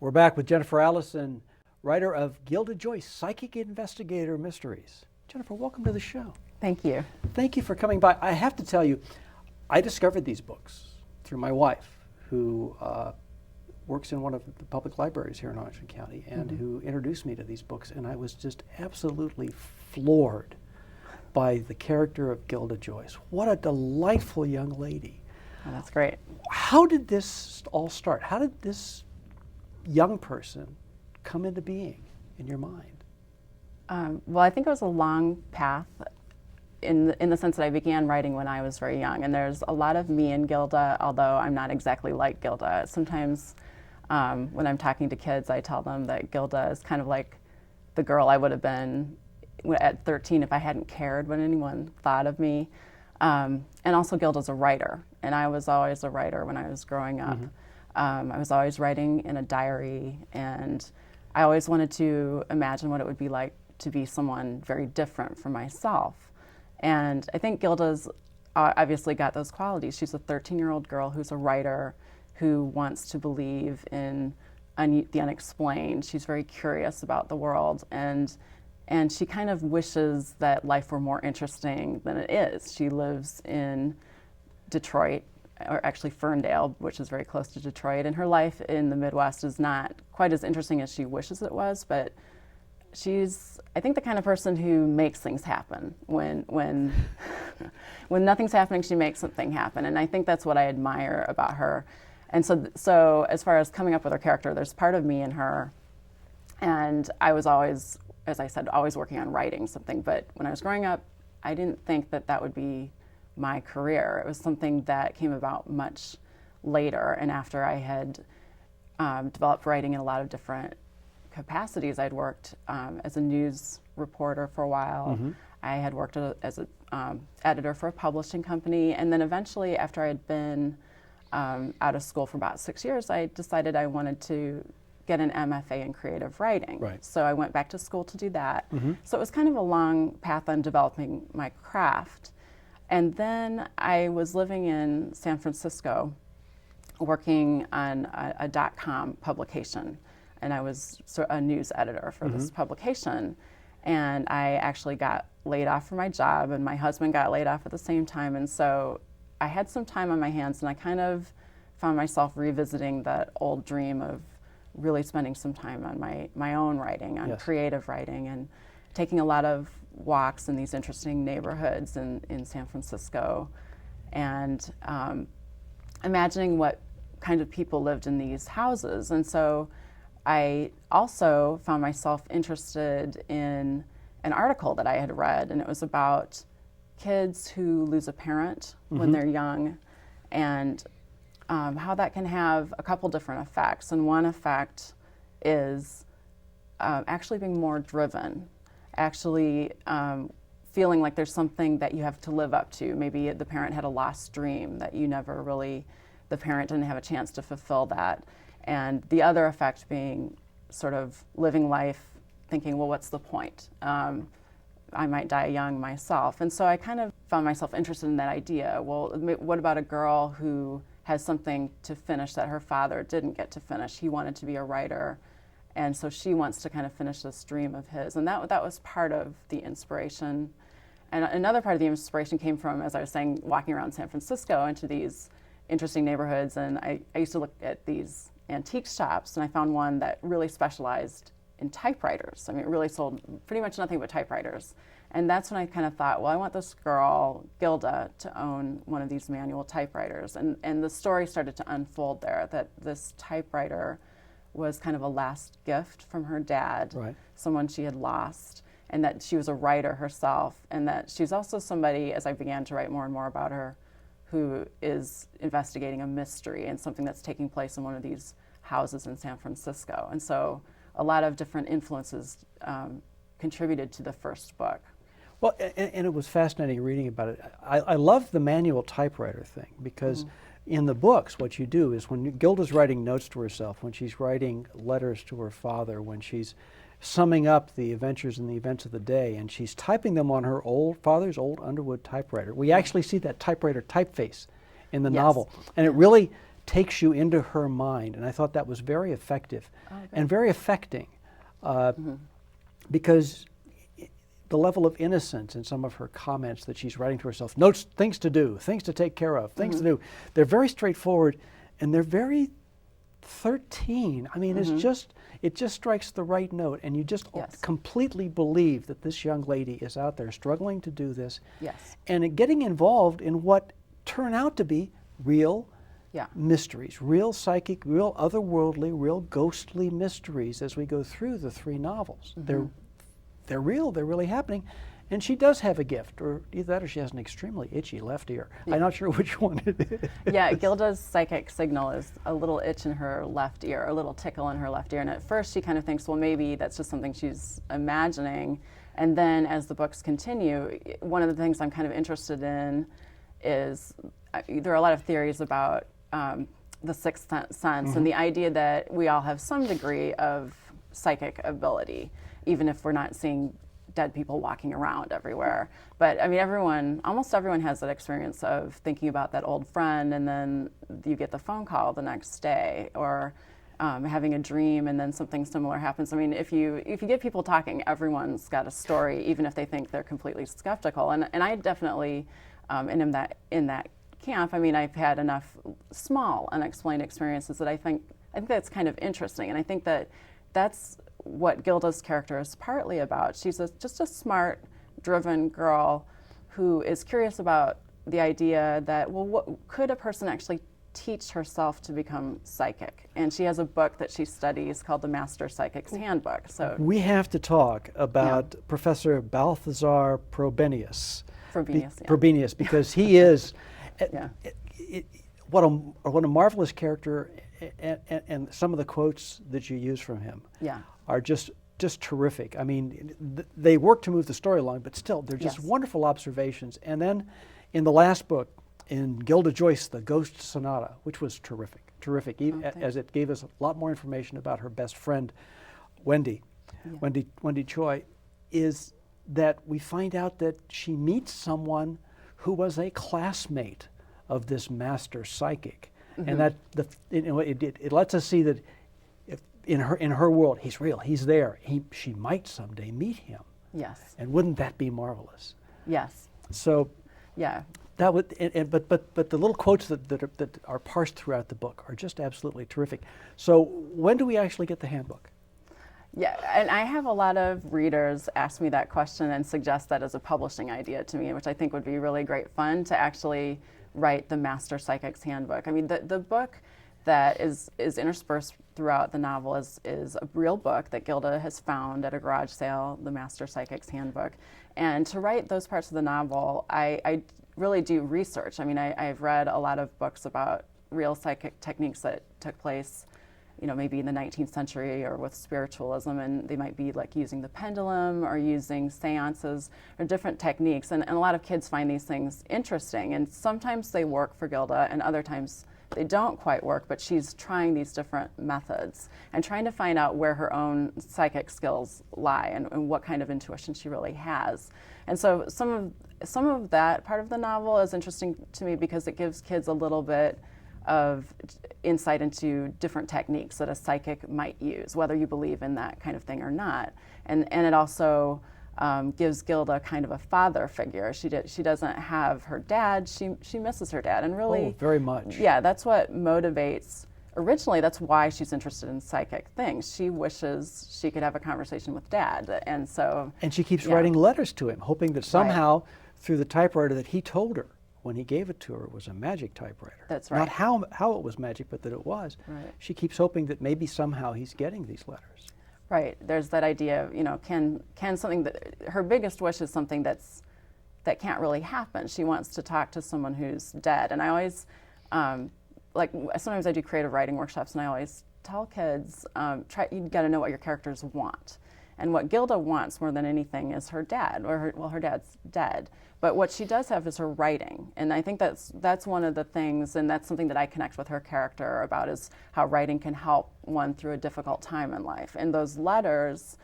We're back with Jennifer Allison, writer of Gilda Joyce, Psychic Investigator Mysteries. Jennifer, welcome to the show. Thank you. Thank you for coming by. I have to tell you, I discovered these books through my wife, who works in one of the public libraries here in Orange County, and who introduced me to these books, and I was just absolutely floored by the character of Gilda Joyce. What a delightful young lady. Oh, that's great. How did this all start? How did this young person come into being in your mind? Well, I think it was a long path in the sense that I began writing when I was very young. And there's a lot of me in Gilda, although I'm not exactly like Gilda. Sometimes when I'm talking to kids, I tell them that Gilda is kind of like the girl I would have been at 13 if I hadn't cared what anyone thought of me. And also Gilda's a writer, and I was always a writer when I was growing up. I was always writing in a diary, and I always wanted to imagine what it would be like to be someone very different from myself. And I think Gilda's obviously got those qualities. She's a 13-year-old girl who's a writer, who wants to believe in the unexplained. She's very curious about the world, and she kind of wishes that life were more interesting than it is. She lives in Detroit, or actually Ferndale, which is very close to Detroit, and her life in the Midwest is not quite as interesting as she wishes it was, but she's, I think, the kind of person who makes things happen. When nothing's happening, she makes something happen, and I think that's what I admire about her. And so as far as coming up with her character, there's part of me in her, and I was always, as I said, always working on writing something, but when I was growing up, I didn't think that that would be my career. It was something that came about much later, and after I had developed writing in a lot of different capacities. I'd worked as a news reporter for a while. I had worked as an editor for a publishing company, and then eventually, after I had been out of school for about 6 years, I decided I wanted to get an MFA in creative writing. Right. So I went back to school to do that. So it was kind of a long path on developing my craft. And then I was living in San Francisco working on a .com publication, and I was a news editor for this publication. And I actually got laid off from my job, and my husband got laid off at the same time. And so I had some time on my hands, and I kind of found myself revisiting that old dream of really spending some time on my own writing, on creative writing, and taking a lot of walks in these interesting neighborhoods in San Francisco, and imagining what kind of people lived in these houses. And so I also found myself interested in an article that I had read, and it was about kids who lose a parent when they're young, and how that can have a couple different effects. And one effect is actually being more driven, actually feeling like there's something that you have to live up to. Maybe the parent had a lost dream that you never really, the parent didn't have a chance to fulfill that. And the other effect being sort of living life thinking, well, what's the point? I might die young myself. And so I kind of found myself interested in that idea. Well, what about a girl who has something to finish that her father didn't get to finish? He wanted to be a writer, and so she wants to kind of finish this dream of his. And that was part of the inspiration. And another part of the inspiration came from, as I was saying, walking around San Francisco into these interesting neighborhoods. And I used to look at these antique shops, and I found one that really specialized in typewriters. I mean, it really sold pretty much nothing but typewriters. And that's when I kind of thought, well, I want this girl, Gilda, to own one of these manual typewriters. And the story started to unfold there, that this typewriter was kind of a last gift from her dad, someone she had lost, and that she was a writer herself, and that she's also somebody, as I began to write more and more about her, who is investigating a mystery and something that's taking place in one of these houses in San Francisco. And so a lot of different influences contributed to the first book. Well, and it was fascinating reading about it. I love the manual typewriter thing, because in the books, what you do is when Gilda's writing notes to herself, when she's writing letters to her father, when she's summing up the adventures and the events of the day, and she's typing them on her father's old Underwood typewriter. We actually see that typewriter typeface in the novel, and it really takes you into her mind. And I thought that was very effective and very affecting because the level of innocence in some of her comments that she's writing to herself, notes, things to do, things to take care of, things to do, they're very straightforward and they're very 13. I mean, it just strikes the right note, and you just completely believe that this young lady is out there struggling to do this, and getting involved in what turn out to be real mysteries, real psychic, real otherworldly, real ghostly mysteries as we go through the 3 novels. They're real, they're really happening. And she does have a gift, or either that or she has an extremely itchy left ear. I'm not sure which one it is. Yeah, Gilda's psychic signal is a little itch in her left ear, a little tickle in her left ear. And at first she kind of thinks, well, maybe that's just something she's imagining. And then as the books continue, one of the things I'm kind of interested in is there are a lot of theories about the sixth sense and the idea that we all have some degree of psychic ability, even if we're not seeing dead people walking around everywhere. But I mean, almost everyone has that experience of thinking about that old friend and then you get the phone call the next day, or having a dream and then something similar happens. I mean, if you get people talking, everyone's got a story, even if they think they're completely skeptical. And I definitely am in that camp. I mean, I've had enough small unexplained experiences that I think that's kind of interesting. And I think that's what Gilda's character is partly about. She's just a smart, driven girl who is curious about the idea that, well, what could a person actually teach herself to become psychic? And she has a book that she studies called the Master Psychic's Handbook. So we have to talk about Professor Balthazar Frobenius, because he is what a marvelous character, and some of the quotes that you use from him are just terrific. I mean, they work to move the story along, but still, they're just wonderful observations. And then in the last book, in Gilda Joyce, The Ghost Sonata, which was terrific, as it gave us a lot more information about her best friend, Wendy Choi, is that we find out that she meets someone who was a classmate of this master psychic. And that it lets us see that in her world, he's real, he's there. She might someday meet him. Yes. And wouldn't that be marvelous? Yes. So that would, but the little quotes that are parsed throughout the book are just absolutely terrific. So when do we actually get the handbook? Yeah, and I have a lot of readers ask me that question and suggest that as a publishing idea to me, which I think would be really great fun to actually write the Master Psychic's Handbook. I mean, the book that is interspersed throughout the novel is a real book that Gilda has found at a garage sale, the Master Psychic's Handbook. And to write those parts of the novel, I really do research. I mean, I've read a lot of books about real psychic techniques that took place, you know, maybe in the 19th century or with spiritualism, and they might be like using the pendulum or using seances or different techniques. And a lot of kids find these things interesting, and sometimes they work for Gilda and other times they don't quite work, but she's trying these different methods and trying to find out where her own psychic skills lie and what kind of intuition she really has. And so some of that part of the novel is interesting to me because it gives kids a little bit of insight into different techniques that a psychic might use, whether you believe in that kind of thing or not. And it also gives Gilda kind of a father figure. She doesn't have her dad. She misses her dad, and really, very much. Yeah, that's what motivates. Originally, that's why she's interested in psychic things. She wishes she could have a conversation with Dad, and so. And she keeps writing letters to him, hoping that somehow, through the typewriter that he told her when he gave it to her, was a magic typewriter. That's right. Not how it was magic, but that it was. Right. She keeps hoping that maybe somehow he's getting these letters. Right. There's that idea of, you know, can something that her biggest wish is something that can't really happen. She wants to talk to someone who's dead. And I always sometimes I do creative writing workshops, and I always tell kids, you got to know what your characters want. And what Gilda wants more than anything is her dad, her dad's dead. But what she does have is her writing. And I think that's one of the things, and that's something that I connect with her character about, is how writing can help one through a difficult time in life. And those letters,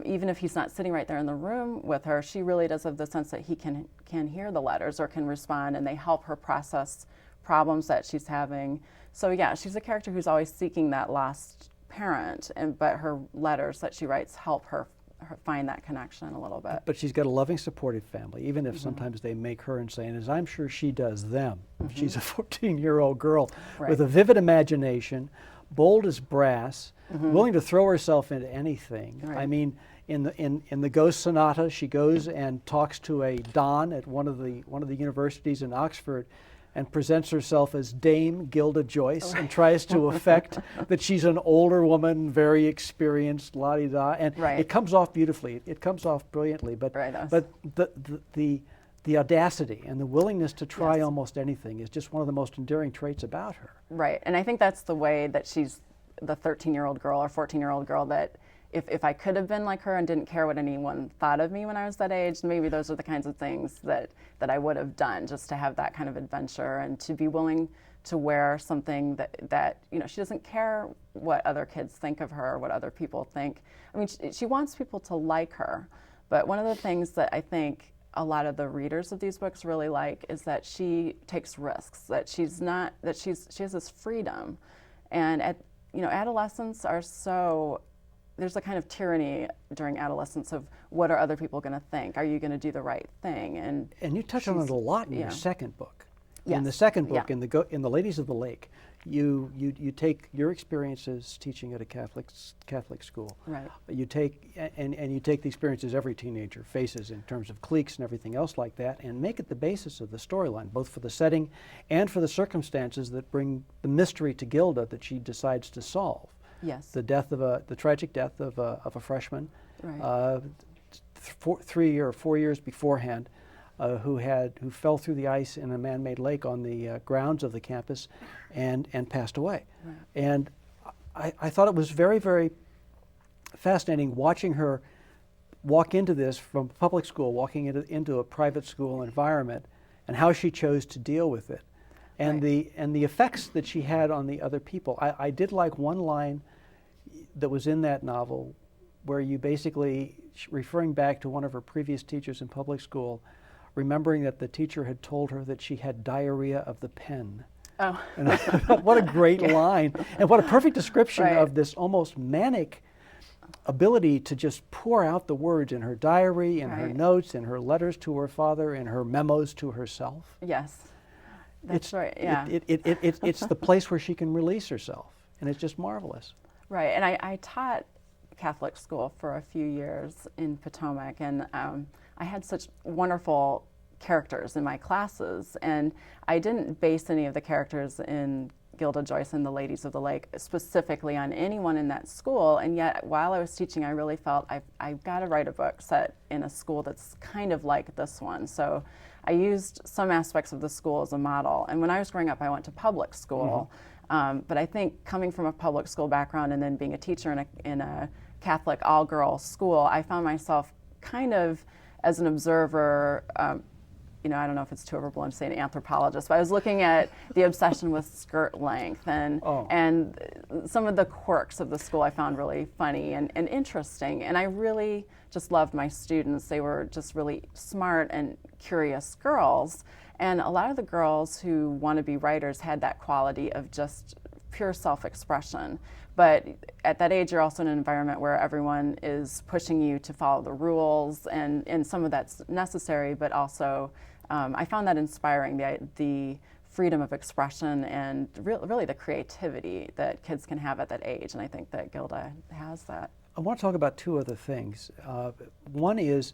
even if he's not sitting right there in the room with her, she really does have the sense that he can hear the letters or can respond, and they help her process problems that she's having. So yeah, she's a character who's always seeking that lost parent, but her letters that she writes help her find that connection a little bit. But she's got a loving, supportive family, even if sometimes they make her insane, as I'm sure she does them. She's a 14-year-old girl with a vivid imagination, bold as brass, willing to throw herself into anything. I mean, in the Ghost Sonata, she goes and talks to a don at one of the universities in Oxford, and presents herself as Dame Gilda Joyce and tries to affect that she's an older woman, very experienced, la-di-da, and it comes off beautifully. It comes off brilliantly, but the audacity and the willingness to try almost anything is just one of the most endearing traits about her. Right, and I think that's the way that she's the 13-year-old girl or 14-year-old girl that if I could have been like her and didn't care what anyone thought of me when I was that age, maybe those are the kinds of things that I would have done, just to have that kind of adventure and to be willing to wear something that you know, she doesn't care what other kids think of her, what other people think. I mean, she wants people to like her, but one of the things that I think a lot of the readers of these books really like is that she takes risks, that she has this freedom, and adolescents are so. There's a kind of tyranny during adolescence of what are other people going to think? Are you going to do the right thing? And you touch on it a lot in your second book. Yes. In the second book, in the Ladies of the Lake, you take your experiences teaching at a Catholic school. Right. You take and you take the experiences every teenager faces in terms of cliques and everything else like that, and make it the basis of the storyline, both for the setting and for the circumstances that bring the mystery to Gilda that she decides to solve. Yes. The tragic death of a freshman, right. 3 or 4 years beforehand, who fell through the ice in a man-made lake on the grounds of the campus, and passed away. Right. And I thought it was very, very fascinating watching her walk into this from public school, walking into a private school environment, and how she chose to deal with it. And the effects that she had on the other people. I did like one line that was in that novel where you basically, referring back to one of her previous teachers in public school, remembering that the teacher had told her that she had diarrhea of the pen. Oh. And I thought, what a great line, and what a perfect description of this almost manic ability to just pour out the words in her diary, in her notes, in her letters to her father, in her memos to herself. Yes. That's right, yeah. It's the place where she can release herself, and it's just marvelous. Right, and I taught Catholic school for a few years in Potomac, and I had such wonderful characters in my classes, and I didn't base any of the characters in Gilda Joyce and the Ladies of the Lake specifically on anyone in that school, and yet while I was teaching, I really felt I've got to write a book set in a school that's kind of like this one. So I used some aspects of the school as a model, and when I was growing up, I went to public school, but I think coming from a public school background and then being a teacher in a Catholic all-girls school, I found myself kind of as an observer. I don't know if it's too overblown to say an anthropologist, but I was looking at the obsession with skirt length and some of the quirks of the school I found really funny and interesting. And I really just loved my students. They were just really smart and curious girls. And a lot of the girls who want to be writers had that quality of just pure self-expression. But at that age, you're also in an environment where everyone is pushing you to follow the rules, and some of that's necessary, but also I found that inspiring, the freedom of expression and really the creativity that kids can have at that age, and I think that Gilda has that. I want to talk about two other things. One is,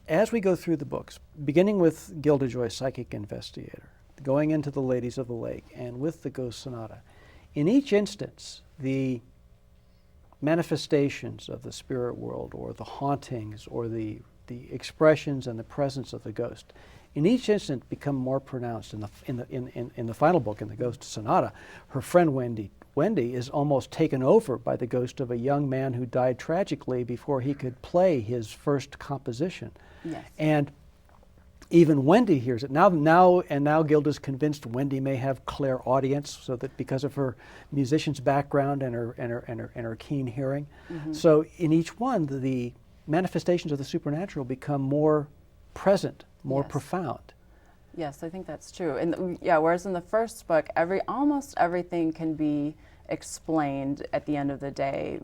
as we go through the books, beginning with Gilda Joyce, Psychic Investigator, going into the Ladies of the Lake, and with the Ghost Sonata, in each instance, the manifestations of the spirit world, or the hauntings, or the expressions and the presence of the ghost, in each instant become more pronounced. In the final book, in the Ghost Sonata, her friend Wendy is almost taken over by the ghost of a young man who died tragically before he could play his first composition. Yes. And even Wendy hears it. Now Gilda's convinced Wendy may have clairaudience, so that because of her musician's background and her keen hearing. So in each one, the manifestations of the supernatural become more present, more profound. Yes, I think that's true. And yeah, whereas in the first book, almost everything can be explained at the end of the day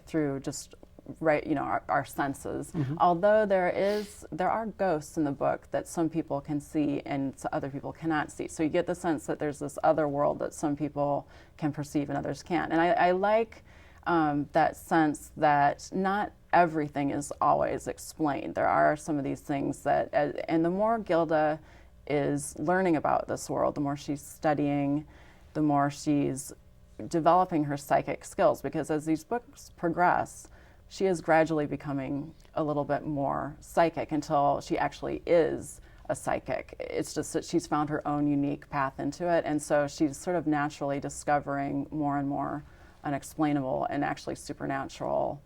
through just our senses. Although there are ghosts in the book that some people can see and other people cannot see. So you get the sense that there's this other world that some people can perceive and others can't. And I like that sense that not everything is always explained. There are some of these things that, and the more Gilda is learning about this world, the more she's studying, the more she's developing her psychic skills, because as these books progress, she is gradually becoming a little bit more psychic until she actually is a psychic. It's just that she's found her own unique path into it, and so she's sort of naturally discovering more and more unexplainable and actually supernatural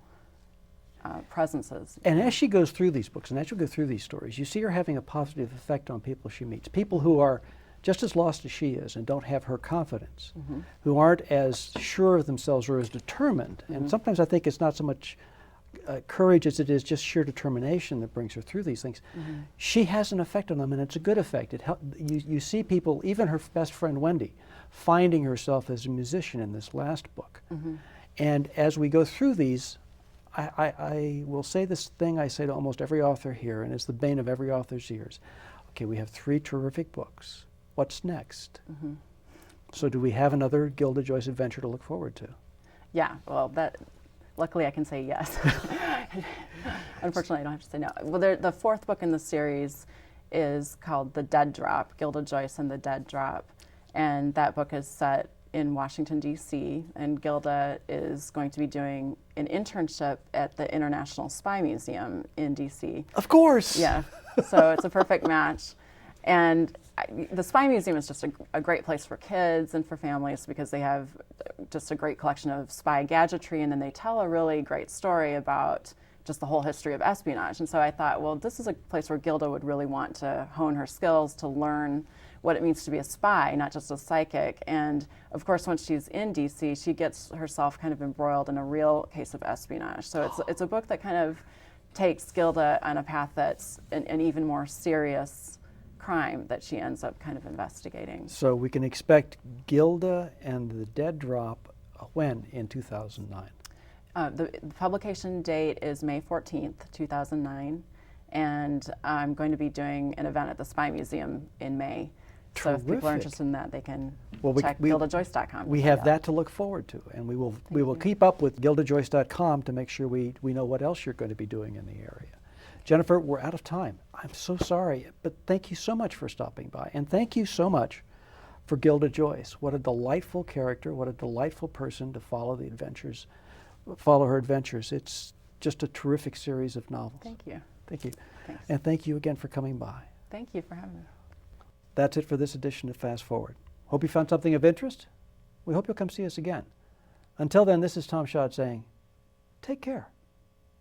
presences. And as she goes through these books, and as you go through these stories, you see her having a positive effect on people she meets, people who are just as lost as she is and don't have her confidence, who aren't as sure of themselves or as determined. And sometimes I think it's not so much courage as it is just sheer determination that brings her through these things. She has an effect on them, and it's a good effect. You see people, even her best friend Wendy, finding herself as a musician in this last book. And as we go through these, I will say this thing I say to almost every author here, and it's the bane of every author's ears. Okay, we have 3 terrific books. What's next? So do we have another Gilda Joyce adventure to look forward to? Yeah, well, luckily I can say yes. Unfortunately, I don't have to say no. Well, the 4th book in the series is called The Dead Drop, Gilda Joyce and the Dead Drop. And that book is set in Washington, D.C., and Gilda is going to be doing an internship at the International Spy Museum in D.C. Of course! Yeah, so it's a perfect match. And the Spy Museum is just a great place for kids and for families because they have just a great collection of spy gadgetry, and then they tell a really great story about just the whole history of espionage. And so I thought, well, this is a place where Gilda would really want to hone her skills to learn what it means to be a spy, not just a psychic. And of course, once she's in DC, she gets herself kind of embroiled in a real case of espionage. So it's a book that kind of takes Gilda on a path that's an even more serious crime that she ends up kind of investigating. So we can expect Gilda and the Dead Drop when in 2009? The publication date is May 14th, 2009, and I'm going to be doing an event at the Spy Museum in May. So if people are interested in that, they can check GildaJoyce.com. We have that to look forward to, and we will keep up with GildaJoyce.com to make sure we know what else you're going to be doing in the area. Jennifer, we're out of time. I'm so sorry, but thank you so much for stopping by, and thank you so much for Gilda Joyce. What a delightful character, what a delightful person to follow her adventures. It's just a terrific series of novels. Thank you. Thank you. Thanks. And thank you again for coming by. Thank you for having me. That's it for this edition of Fast Forward. Hope you found something of interest. We hope you'll come see us again. Until then, this is Tom Schott saying, take care.